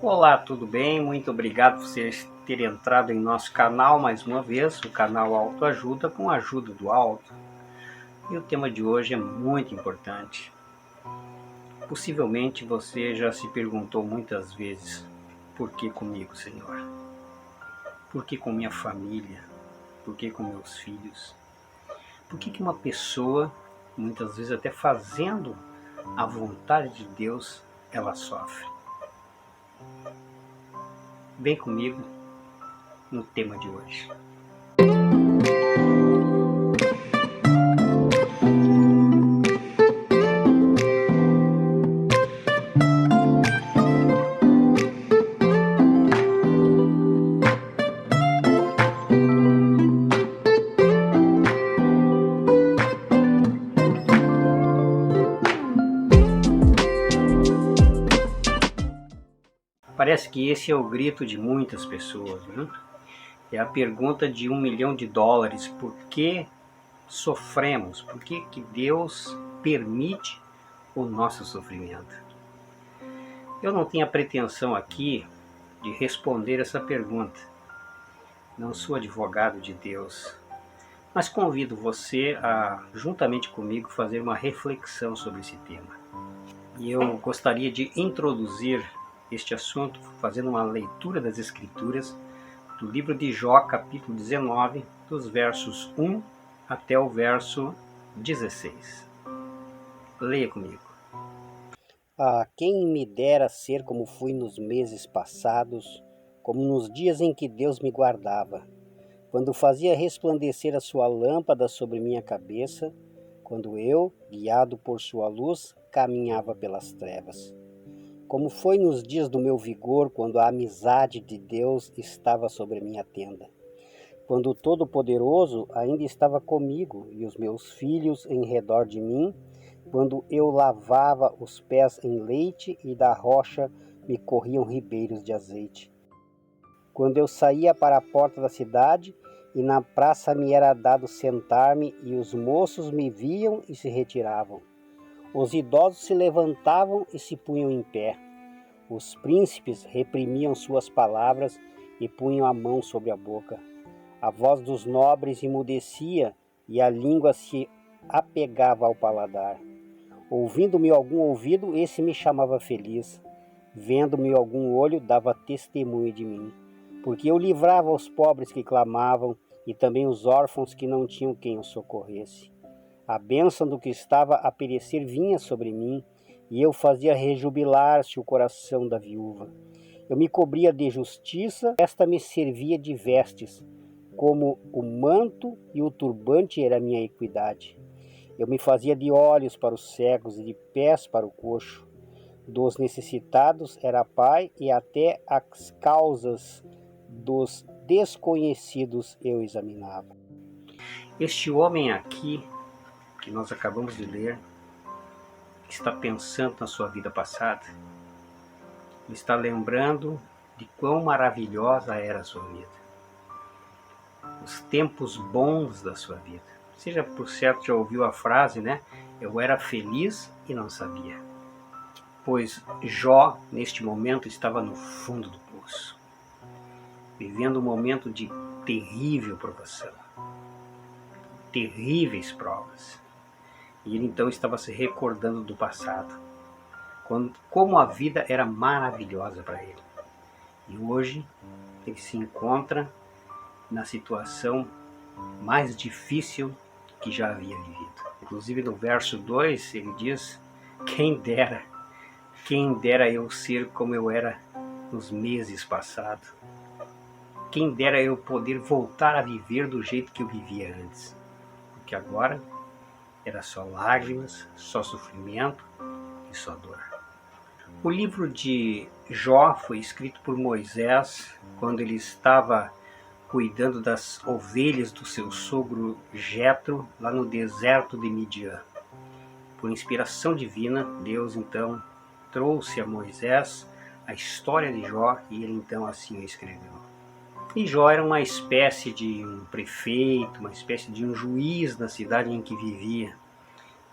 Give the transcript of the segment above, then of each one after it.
Olá, tudo bem? Muito obrigado por você ter entrado em nosso canal mais uma vez, o canal Autoajuda com a ajuda do Alto. E o tema de hoje é muito importante. Possivelmente você já se perguntou muitas vezes: por que comigo, Senhor? Por que com minha família? Por que com meus filhos? Por que uma pessoa, muitas vezes até fazendo a vontade de Deus, ela sofre? Vem comigo no tema de hoje. Parece que esse é o grito de muitas pessoas, né? É a pergunta de $1 milhão: por que sofremos? Por que Deus permite o nosso sofrimento? Eu não tenho a pretensão aqui de responder essa pergunta. Não sou advogado de Deus, mas convido você a, juntamente comigo, fazer uma reflexão sobre esse tema. E eu gostaria de introduzir este assunto fazendo uma leitura das Escrituras do livro de Jó, capítulo 19, dos versos 1 até o verso 16. Leia comigo. Quem me dera ser como fui nos meses passados, como nos dias em que Deus me guardava, quando fazia resplandecer a sua lâmpada sobre minha cabeça, quando eu, guiado por sua luz, caminhava pelas trevas. Como foi nos dias do meu vigor, quando a amizade de Deus estava sobre minha tenda, quando o Todo-Poderoso ainda estava comigo e os meus filhos em redor de mim, quando eu lavava os pés em leite e da rocha me corriam ribeiros de azeite. Quando eu saía para a porta da cidade e na praça me era dado sentar-me e os moços me viam e se retiravam. Os idosos se levantavam e se punham em pé. Os príncipes reprimiam suas palavras e punham a mão sobre a boca. A voz dos nobres emudecia e a língua se apegava ao paladar. Ouvindo-me algum ouvido, esse me chamava feliz. Vendo-me algum olho, dava testemunho de mim. Porque eu livrava os pobres que clamavam e também os órfãos que não tinham quem os socorresse. A bênção do que estava a perecer vinha sobre mim, e eu fazia rejubilar-se o coração da viúva. Eu me cobria de justiça, esta me servia de vestes, como o manto e o turbante era minha equidade. Eu me fazia de olhos para os cegos e de pés para o coxo. Dos necessitados era pai, e até as causas dos desconhecidos eu examinava. Este homem aqui, que nós acabamos de ler, está pensando na sua vida passada, está lembrando de quão maravilhosa era a sua vida, os tempos bons da sua vida. Você já, por certo, já ouviu a frase, né? Eu era feliz e não sabia. Pois Jó, neste momento, estava no fundo do poço, vivendo um momento de terrível provação, terríveis provas. E ele então estava se recordando do passado, como a vida era maravilhosa para ele. E hoje ele se encontra na situação mais difícil que já havia vivido. Inclusive no verso 2 ele diz: quem dera eu ser como eu era nos meses passados. Quem dera eu poder voltar a viver do jeito que eu vivia antes. Porque agora era só lágrimas, só sofrimento e só dor. O livro de Jó foi escrito por Moisés quando ele estava cuidando das ovelhas do seu sogro Jetro lá no deserto de Midian. Por inspiração divina, Deus então trouxe a Moisés a história de Jó e ele então assim o escreveu. E Jó era uma espécie de um prefeito, uma espécie de um juiz na cidade em que vivia.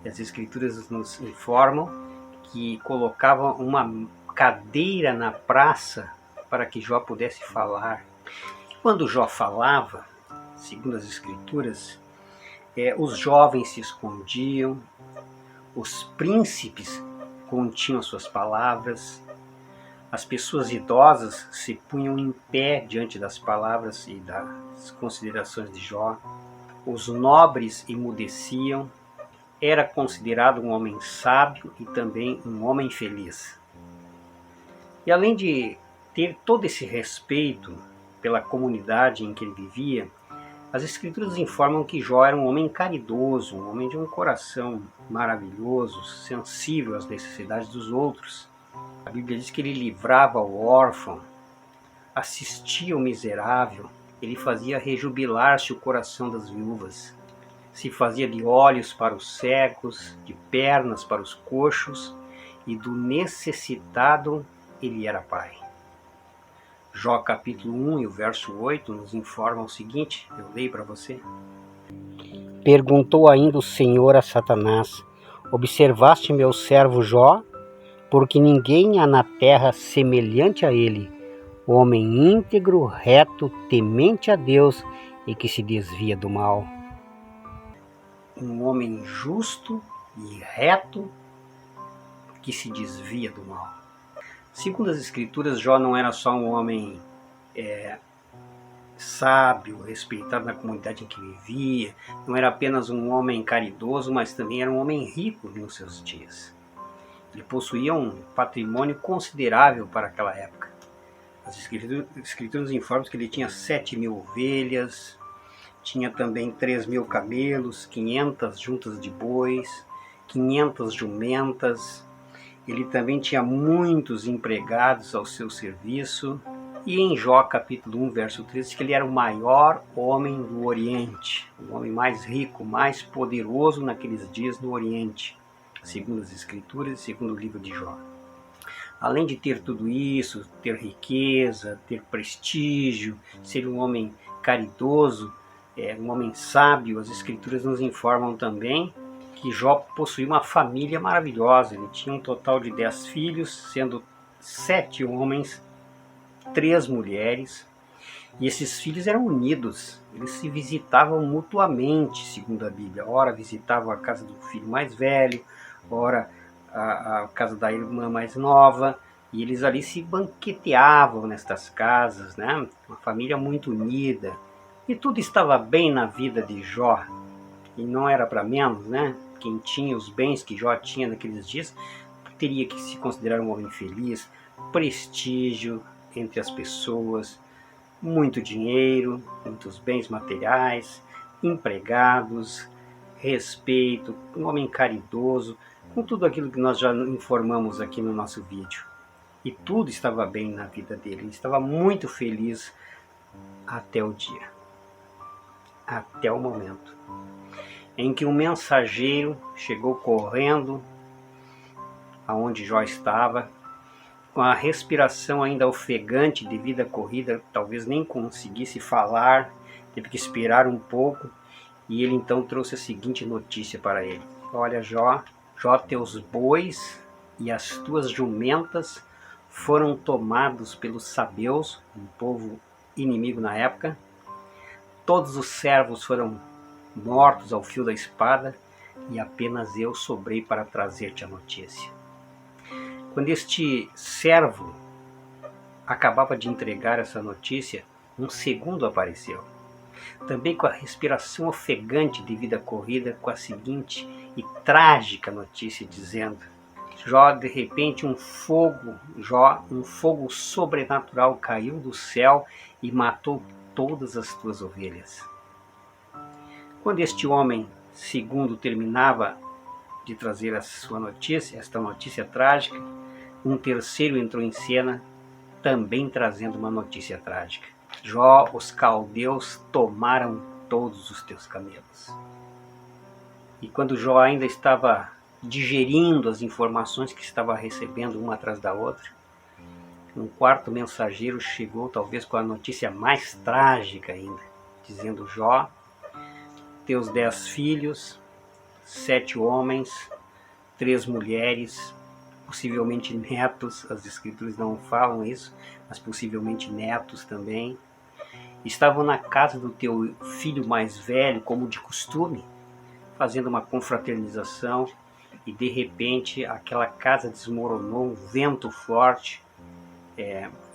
E as Escrituras nos informam que colocavam uma cadeira na praça para que Jó pudesse falar. Quando Jó falava, segundo as Escrituras, os jovens se escondiam, os príncipes continham suas palavras, as pessoas idosas se punham em pé diante das palavras e das considerações de Jó, os nobres emudeciam, era considerado um homem sábio e também um homem feliz. E além de ter todo esse respeito pela comunidade em que ele vivia, as Escrituras informam que Jó era um homem caridoso, um homem de um coração maravilhoso, sensível às necessidades dos outros. A Bíblia diz que ele livrava o órfão, assistia o miserável, ele fazia rejubilar-se o coração das viúvas, se fazia de olhos para os cegos, de pernas para os coxos, e do necessitado ele era pai. Jó capítulo 1 e o verso 8 nos informam o seguinte, eu leio para você. Perguntou ainda o Senhor a Satanás: observaste meu servo Jó? Porque ninguém há na terra semelhante a ele, homem íntegro, reto, temente a Deus e que se desvia do mal. Um homem justo e reto que se desvia do mal. Segundo as Escrituras, Jó não era só um homem sábio, respeitado na comunidade em que vivia, não era apenas um homem caridoso, mas também era um homem rico nos seus dias. Ele possuía um patrimônio considerável para aquela época. As Escrituras informam que ele tinha 7.000 ovelhas, tinha também 3.000 camelos, 500 juntas de bois, 500 jumentas. Ele também tinha muitos empregados ao seu serviço. E em Jó capítulo 1, verso 13, que ele era o maior homem do Oriente, o homem mais rico, mais poderoso naqueles dias no Oriente, segundo as Escrituras e segundo o livro de Jó. Além de ter tudo isso, ter riqueza, ter prestígio, ser um homem caridoso, um homem sábio, as Escrituras nos informam também que Jó possuía uma família maravilhosa. Ele tinha um total de 10 filhos, sendo 7 homens, 3 mulheres, e esses filhos eram unidos, eles se visitavam mutuamente, segundo a Bíblia. Ora visitavam a casa do filho mais velho, ora a casa da irmã mais nova, e eles ali se banqueteavam nestas casas, né? Uma família muito unida, e tudo estava bem na vida de Jó, e não era para menos, né? Quem tinha os bens que Jó tinha naqueles dias teria que se considerar um homem feliz, prestígio entre as pessoas, muito dinheiro, muitos bens materiais, empregados, respeito, um homem caridoso, com tudo aquilo que nós já informamos aqui no nosso vídeo. E tudo estava bem na vida dele, ele estava muito feliz até o dia, até o momento em que um mensageiro chegou correndo aonde Jó estava, com a respiração ainda ofegante devido à corrida, talvez nem conseguisse falar, teve que esperar um pouco, e ele então trouxe a seguinte notícia para ele: olha, Jó, teus bois e as tuas jumentas foram tomados pelos sabeus, um povo inimigo na época, todos os servos foram mortos ao fio da espada, e apenas eu sobrei para trazer-te a notícia. Quando este servo acabava de entregar essa notícia, um segundo apareceu, também com a respiração ofegante devido à corrida, com a seguinte e trágica notícia, dizendo: Jó, de repente um fogo sobrenatural caiu do céu e matou todas as tuas ovelhas. Quando este homem segundo terminava de trazer a sua notícia, esta notícia trágica, um terceiro entrou em cena, também trazendo uma notícia trágica: Jó, os caldeus tomaram todos os teus camelos. E quando Jó ainda estava digerindo as informações que estava recebendo uma atrás da outra, um quarto mensageiro chegou, talvez com a notícia mais trágica ainda, dizendo: Jó, teus 10 filhos, 7 homens, 3 mulheres possivelmente netos, as escrituras não falam isso, mas possivelmente netos também. Estavam na casa do teu filho mais velho, como de costume, fazendo uma confraternização, e de repente aquela casa desmoronou, um vento forte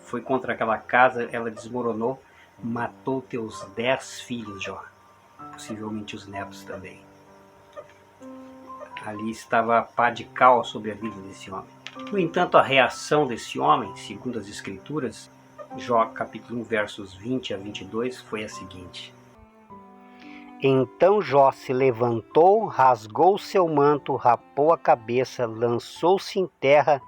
foi contra aquela casa, ela desmoronou, matou teus 10 filhos, Jó, possivelmente os netos também. Ali estava a pá de cal sobre a vida desse homem. No entanto, a reação desse homem, segundo as escrituras, Jó capítulo 1, versos 20 a 22, foi a seguinte: Então Jó se levantou, rasgou seu manto, rapou a cabeça, lançou-se em terra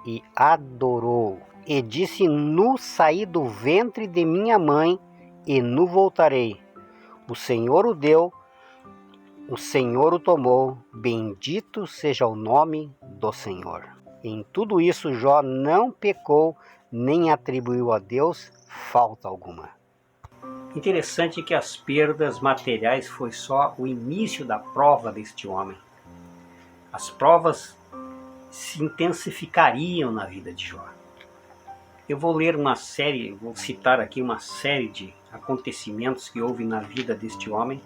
e adorou. E disse: Nu saí do ventre de minha mãe, e nu voltarei. O Senhor o deu, o Senhor o tomou, bendito seja o nome do Senhor. Em tudo isso Jó não pecou, nem atribuiu a Deus falta alguma. Interessante que as perdas materiais foi só o início da prova deste homem. As provas se intensificariam na vida de Jó. Eu vou ler vou citar aqui uma série de acontecimentos que houve na vida deste homem.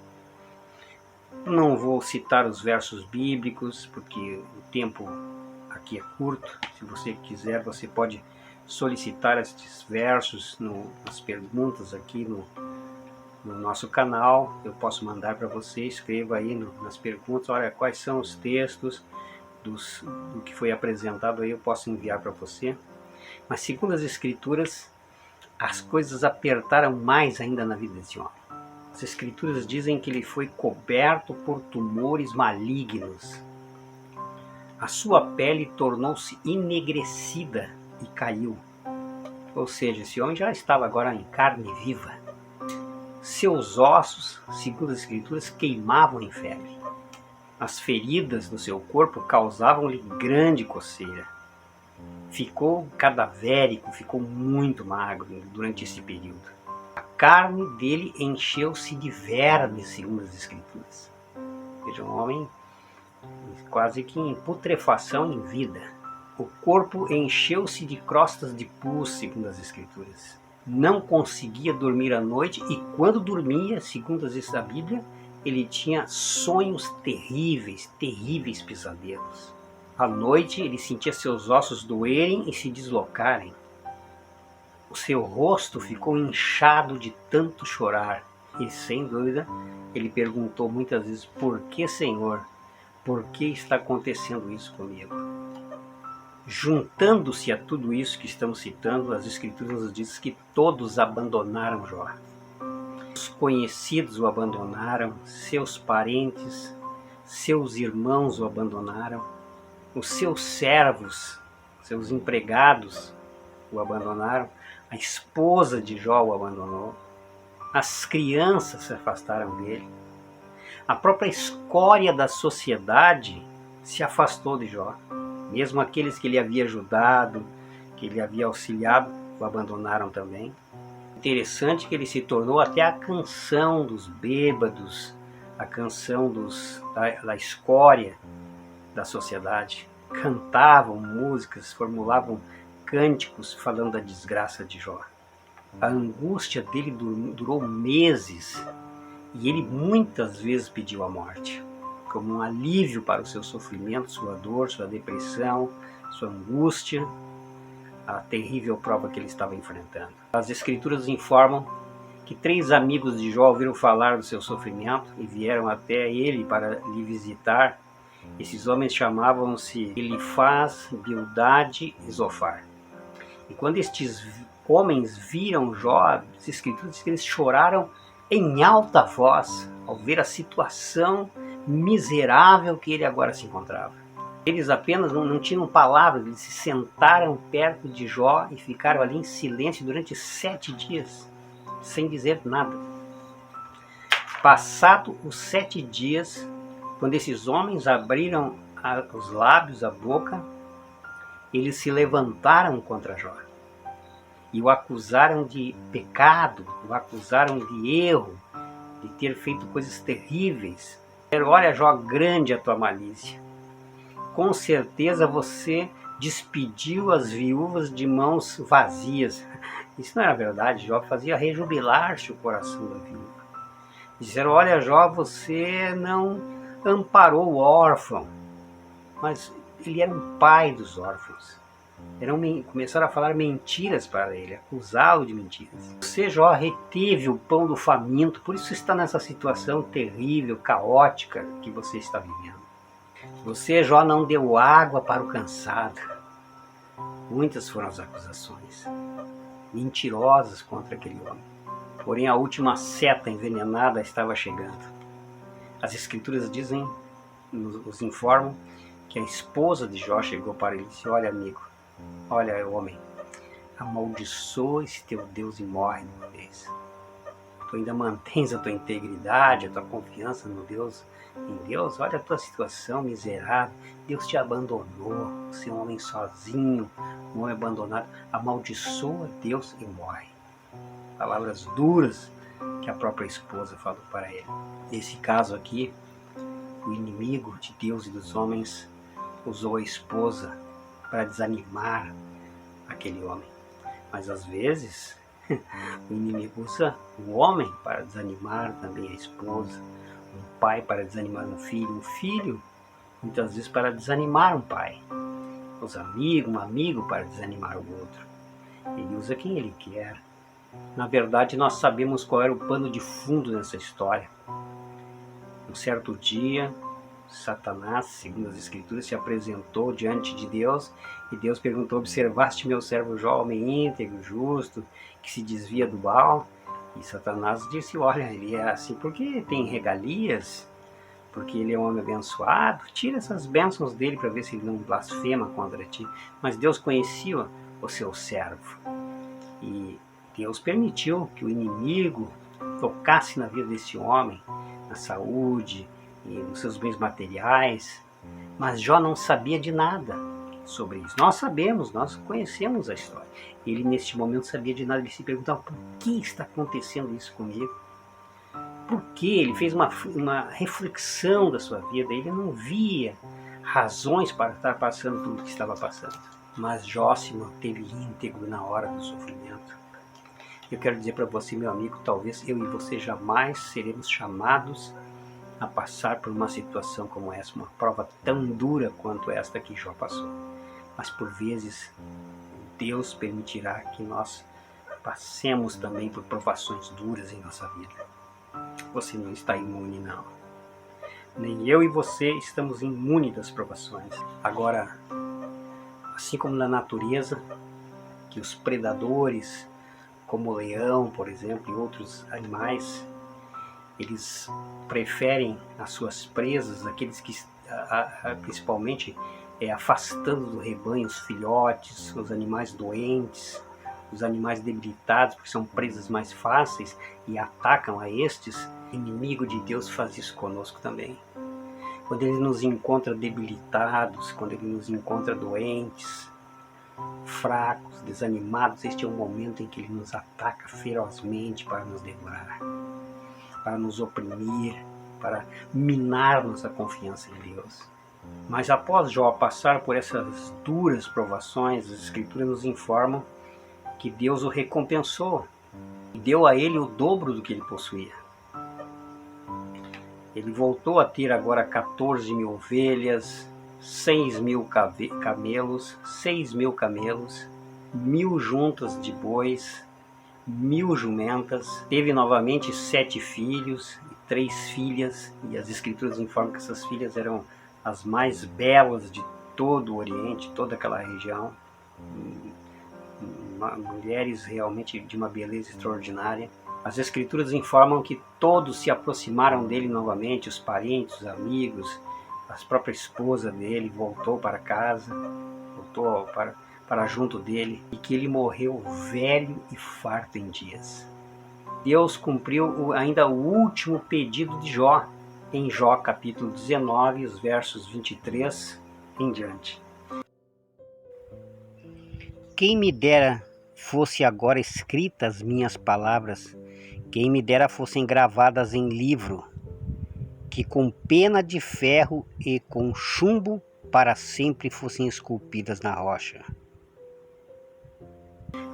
Não vou citar os versos bíblicos, porque o tempo aqui é curto. Se você quiser, você pode solicitar estes versos nas perguntas aqui no nosso canal. Eu posso mandar para você, escreva aí nas perguntas, olha, quais são os textos do que foi apresentado aí, eu posso enviar para você. Mas segundo as escrituras, as coisas apertaram mais ainda na vida desse homem. As escrituras dizem que ele foi coberto por tumores malignos. A sua pele tornou-se enegrecida e caiu. Ou seja, esse homem já estava agora em carne viva. Seus ossos, segundo as escrituras, queimavam em febre. As feridas no seu corpo causavam-lhe grande coceira. Ficou cadavérico, ficou muito magro durante esse período. A carne dele encheu-se de vermes, segundo as escrituras. Veja, um homem quase que em putrefação em vida. O corpo encheu-se de crostas de pus, segundo as escrituras. Não conseguia dormir à noite, e quando dormia, segundo a Bíblia, ele tinha sonhos terríveis, terríveis pesadelos. À noite ele sentia seus ossos doerem e se deslocarem. O seu rosto ficou inchado de tanto chorar. E sem dúvida, ele perguntou muitas vezes: por que, Senhor? Por que está acontecendo isso comigo? Juntando-se a tudo isso que estamos citando, as escrituras nos dizem que todos abandonaram Jó. Os conhecidos o abandonaram, seus parentes, seus irmãos o abandonaram, os seus servos, seus empregados o abandonaram, a esposa de Jó o abandonou, as crianças se afastaram dele, a própria escória da sociedade se afastou de Jó. Mesmo aqueles que ele havia ajudado, que ele havia auxiliado, o abandonaram também. Interessante que ele se tornou até a canção dos bêbados, a canção da escória da sociedade. Cantavam músicas, formulavam cânticos falando da desgraça de Jó. A angústia dele durou meses e ele muitas vezes pediu a morte, como um alívio para o seu sofrimento, sua dor, sua depressão, sua angústia, a terrível prova que ele estava enfrentando. As escrituras informam que 3 amigos de Jó ouviram falar do seu sofrimento e vieram até ele para lhe visitar. Esses homens chamavam-se Elifaz, Bildade e Zofar. E quando estes homens viram Jó, as escrituras dizem que eles choraram em alta voz ao ver a situação miserável que ele agora se encontrava. Eles apenas não tinham palavras, eles se sentaram perto de Jó e ficaram ali em silêncio durante 7 dias, sem dizer nada. Passado os 7 dias, quando esses homens abriram os lábios, a boca, eles se levantaram contra Jó e o acusaram de pecado, o acusaram de erro, de ter feito coisas terríveis. Olha, Jó, grande a tua malícia. Com certeza você despediu as viúvas de mãos vazias. Isso não era verdade. Jó fazia rejubilar-se o coração da viúva. Disseram: olha, Jó, você não amparou o órfão. Mas ele era um pai dos órfãos. Começaram a falar mentiras para ele, acusá-lo de mentiras. Você, Jó, reteve o pão do faminto, por isso está nessa situação terrível, caótica que você está vivendo. Você, Jó, não deu água para o cansado. Muitas foram as acusações mentirosas contra aquele homem. Porém, a última seta envenenada estava chegando. As escrituras nos informam que a esposa de Jó chegou para ele e disse: olha, amigo, olha, homem, amaldiçoa esse teu Deus e morre de uma vez. Tu ainda mantens a tua integridade, a tua confiança em Deus. Olha a tua situação miserável. Deus te abandonou. Você é um homem sozinho, um homem abandonado. Amaldiçoa Deus e morre. Palavras duras que a própria esposa falou para ele. Nesse caso aqui, o inimigo de Deus e dos homens usou a esposa para desanimar aquele homem. Mas às vezes o inimigo usa o homem para desanimar também a esposa, um pai para desanimar um filho muitas vezes para desanimar um pai, um amigo para desanimar o outro. Ele usa quem ele quer. Na verdade, nós sabemos qual era o pano de fundo nessa história. Um certo dia, Satanás, segundo as escrituras, se apresentou diante de Deus e Deus perguntou: observaste meu servo Jó, homem íntegro, justo, que se desvia do mal? E Satanás disse: olha, ele é assim porque tem regalias, porque ele é um homem abençoado, tira essas bênçãos dele para ver se ele não blasfema contra ti. Mas Deus conhecia o seu servo e Deus permitiu que o inimigo tocasse na vida desse homem, na saúde e nos seus bens materiais, mas Jó não sabia de nada sobre isso. Nós sabemos, nós conhecemos a história. Ele neste momento sabia de nada, ele se perguntava: por que está acontecendo isso comigo? Por que? Ele fez uma reflexão da sua vida, ele não via razões para estar passando tudo o que estava passando. Mas Jó se manteve íntegro na hora do sofrimento. Eu quero dizer para você, meu amigo, talvez eu e você jamais seremos chamados a passar por uma situação como essa, uma prova tão dura quanto esta que Jó passou. Mas por vezes Deus permitirá que nós passemos também por provações duras em nossa vida. Você não está imune, não. Nem eu e você estamos imunes das provações. Agora, assim como na natureza, que os predadores, como o leão, por exemplo, e outros animais, eles preferem as suas presas, aqueles que principalmente afastando do rebanho os filhotes, os animais doentes, os animais debilitados, porque são presas mais fáceis e atacam a estes. O inimigo de Deus faz isso conosco também. Quando ele nos encontra debilitados, quando ele nos encontra doentes, fracos, desanimados, este é o momento em que ele nos ataca ferozmente para nos devorar, para nos oprimir, para minar nossa confiança em Deus. Mas após Jó passar por essas duras provações, as escrituras nos informam que Deus o recompensou e deu a ele o dobro do que ele possuía. Ele voltou a ter agora 14.000 ovelhas, 6.000 camelos, 6.000 camelos, 1.000 juntas de bois, 1.000 jumentas. Teve novamente 7 filhos e 3 filhas, e as escrituras informam que essas filhas eram as mais belas de todo o Oriente, toda aquela região. Mulheres realmente de uma beleza extraordinária. As escrituras informam que todos se aproximaram dele novamente, os parentes, os amigos, a própria esposa dele voltou para casa, voltou para junto dele, e que ele morreu velho e farto em dias. Deus cumpriu ainda o último pedido de Jó, em Jó capítulo 19, os versos 23 em diante. Quem me dera fosse agora escritas as minhas palavras, quem me dera fossem gravadas em livro, que com pena de ferro e com chumbo para sempre fossem esculpidas na rocha.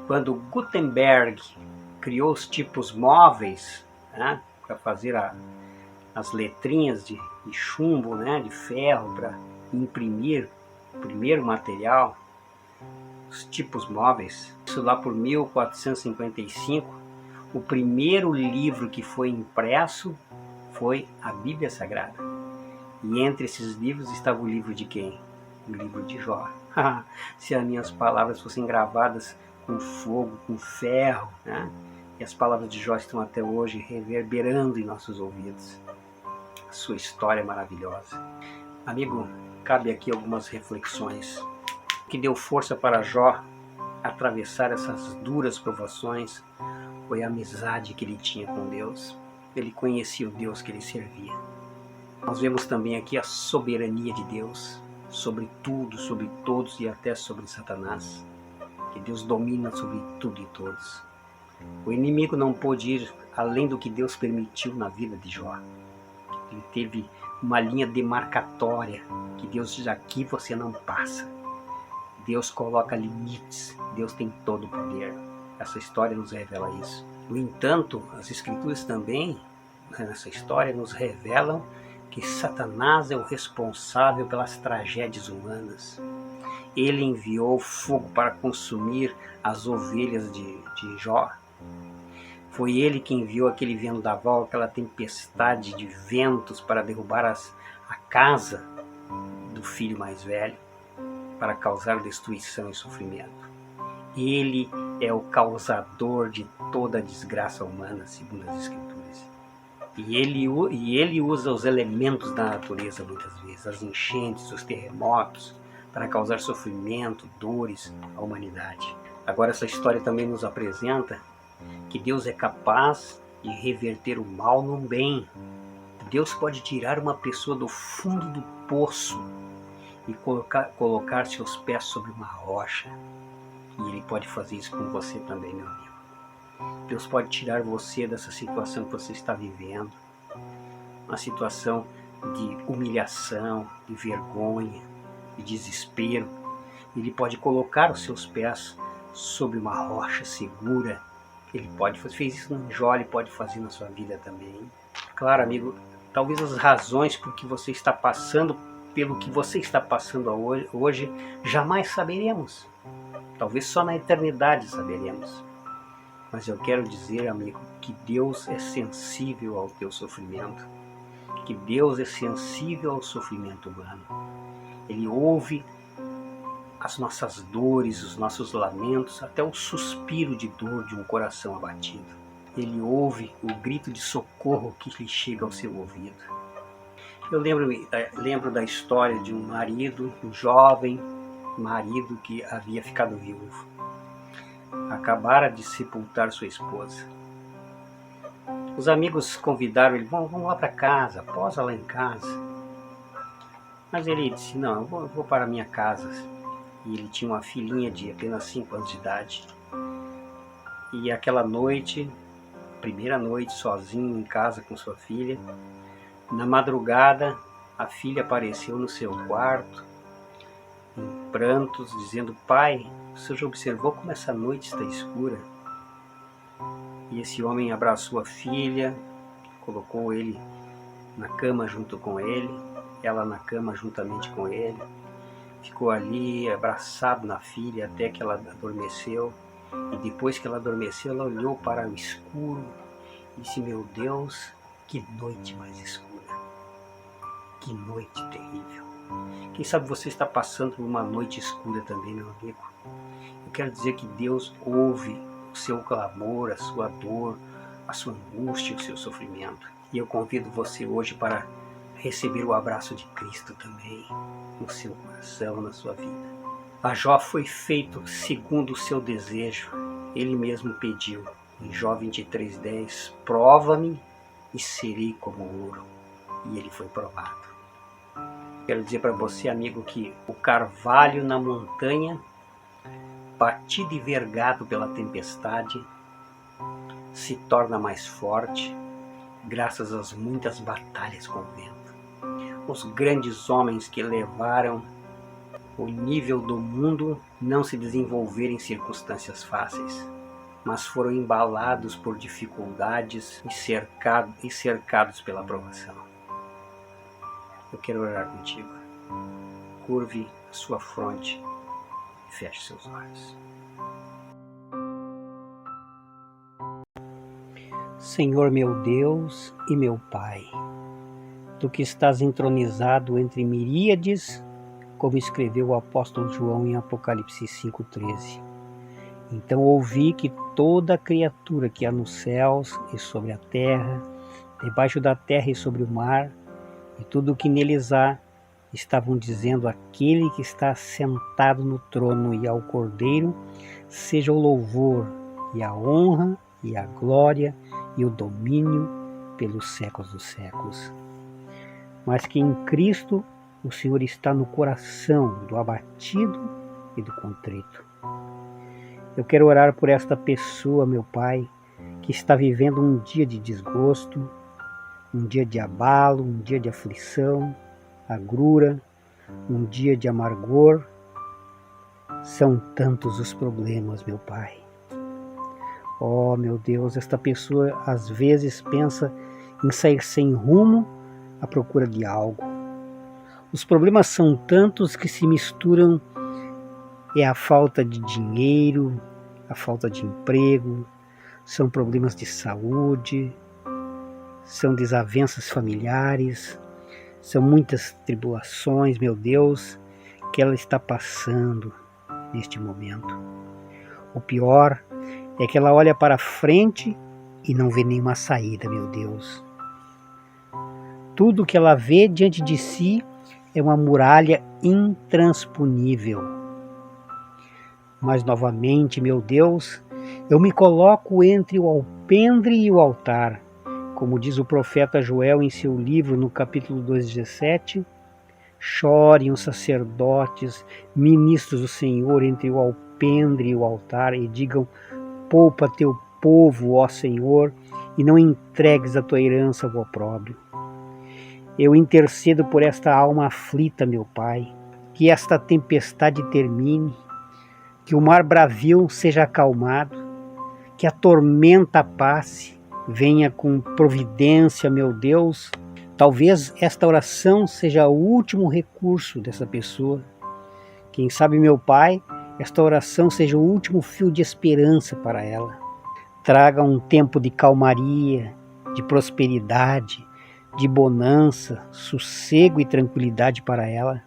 Quando Gutenberg criou os tipos móveis, né, para fazer as letrinhas de chumbo, né, de ferro, para imprimir o primeiro material, os tipos móveis, isso lá por 1455, o primeiro livro que foi impresso foi a Bíblia Sagrada. E entre esses livros estava o livro de quem? O livro de Jó. Se as minhas palavras fossem gravadas com fogo, com ferro, né? E as palavras de Jó estão até hoje reverberando em nossos ouvidos. A sua história é maravilhosa. Amigo, cabe aqui algumas reflexões. O que deu força para Jó atravessar essas duras provações foi a amizade que ele tinha com Deus. Ele conhecia o Deus que ele servia. Nós vemos também aqui a soberania de Deus sobre tudo, sobre todos e até sobre Satanás. Que Deus domina sobre tudo e todos. O inimigo não pôde ir além do que Deus permitiu na vida de Jó. Ele teve uma linha demarcatória que Deus diz: aqui você não passa. Deus coloca limites, Deus tem todo o poder. Essa história nos revela isso. No entanto, as Escrituras também, nessa história, nos revelam que Satanás é o responsável pelas tragédias humanas. Ele enviou fogo para consumir as ovelhas de Jó. Foi ele que enviou aquele vendaval, aquela tempestade de ventos para derrubar a casa do filho mais velho, para causar destruição e sofrimento. Ele é o causador de toda a desgraça humana, segundo as Escrituras. E ele usa os elementos da natureza muitas vezes, as enchentes, os terremotos, para causar sofrimento, dores à humanidade. Agora, essa história também nos apresenta que Deus é capaz de reverter o mal num bem. Deus pode tirar uma pessoa do fundo do poço e colocar seus pés sobre uma rocha. E Ele pode fazer isso com você também, meu amigo. Deus pode tirar você dessa situação que você está vivendo. Uma situação de humilhação, de vergonha, de desespero. Ele pode colocar os seus pés sobre uma rocha segura. Ele pode fazer, fez isso no Jó, ele pode fazer na sua vida também. Claro, amigo, talvez as razões por que você está passando, pelo que você está passando hoje, jamais saberemos. Talvez só na eternidade saberemos. Mas eu quero dizer, amigo, que Deus é sensível ao teu sofrimento. Que Deus é sensível ao sofrimento humano. Ele ouve as nossas dores, os nossos lamentos, até o suspiro de dor de um coração abatido. Ele ouve o grito de socorro que lhe chega ao seu ouvido. Eu lembro da história de um marido, um jovem marido que havia ficado viúvo. Acabara de sepultar sua esposa. Os amigos convidaram ele: vamos lá para casa, posa lá em casa. Mas ele disse: não, eu vou para a minha casa. E ele tinha uma filhinha de apenas 5 anos de idade. E aquela noite, primeira noite, sozinho em casa com sua filha, na madrugada, a filha apareceu no seu quarto, em prantos, dizendo: pai, o senhor já observou como essa noite está escura? E esse homem abraçou a filha, colocou ele na cama junto com ele, ela na cama juntamente com ele. Ficou ali abraçado na filha até que ela adormeceu. E depois que ela adormeceu, ela olhou para o escuro e disse: meu Deus, que noite mais escura. Que noite terrível. Quem sabe você está passando por uma noite escura também, meu amigo. Eu quero dizer que Deus ouve o seu clamor, a sua dor, a sua angústia, o seu sofrimento. E eu convido você hoje para receber o abraço de Cristo também no seu coração, na sua vida. A Jó foi feito segundo o seu desejo. Ele mesmo pediu, em Jó 23:10, prova-me e serei como ouro. E ele foi provado. Quero dizer para você, amigo, que o carvalho na montanha, batido e vergado pela tempestade, se torna mais forte graças às muitas batalhas com o vento. Os grandes homens que levaram o nível do mundo não se desenvolver em circunstâncias fáceis, mas foram embalados por dificuldades e cercados pela aprovação. Eu quero orar contigo. Curve a sua fronte e feche seus olhos. Senhor meu Deus e meu Pai, Tu que estás entronizado entre miríades, como escreveu o apóstolo João em Apocalipse 5,13. Então ouvi que toda criatura que há nos céus e sobre a terra, debaixo da terra e sobre o mar, e tudo o que neles há, estavam dizendo àquele que está sentado no trono e ao Cordeiro, seja o louvor e a honra e a glória e o domínio pelos séculos dos séculos. Mas que em Cristo o Senhor está no coração do abatido e do contrito. Eu quero orar por esta pessoa, meu Pai, que está vivendo um dia de desgosto, um dia de abalo, um dia de aflição, agrura, um dia de amargor. São tantos os problemas, meu Pai. Oh, meu Deus, esta pessoa às vezes pensa em sair sem rumo à procura de algo. Os problemas são tantos que se misturam. É a falta de dinheiro, a falta de emprego, são problemas de saúde, são desavenças familiares, são muitas tribulações, meu Deus, que ela está passando neste momento. O pior é que ela olha para frente e não vê nenhuma saída, meu Deus. Tudo que ela vê diante de si é uma muralha intransponível. Mas novamente, meu Deus, eu me coloco entre o alpendre e o altar. Como diz o profeta Joel em seu livro, no capítulo 2:17, chorem os sacerdotes, ministros do Senhor, entre o alpendre e o altar, e digam: poupa teu povo, ó Senhor, e não entregues a tua herança ao opróbrio. Eu intercedo por esta alma aflita, meu Pai, que esta tempestade termine, que o mar bravio seja acalmado, que a tormenta passe, venha com providência, meu Deus. Talvez esta oração seja o último recurso dessa pessoa. Quem sabe, meu Pai, esta oração seja o último fio de esperança para ela. Traga um tempo de calmaria, de prosperidade, de bonança, sossego e tranquilidade para ela.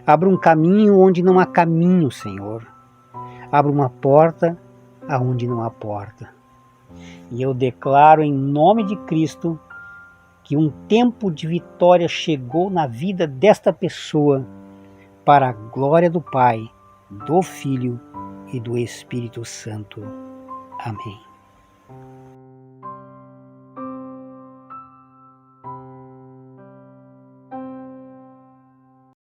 Abra um caminho onde não há caminho, Senhor. Abra uma porta aonde não há porta. E eu declaro em nome de Cristo que um tempo de vitória chegou na vida desta pessoa para a glória do Pai, do Filho e do Espírito Santo. Amém.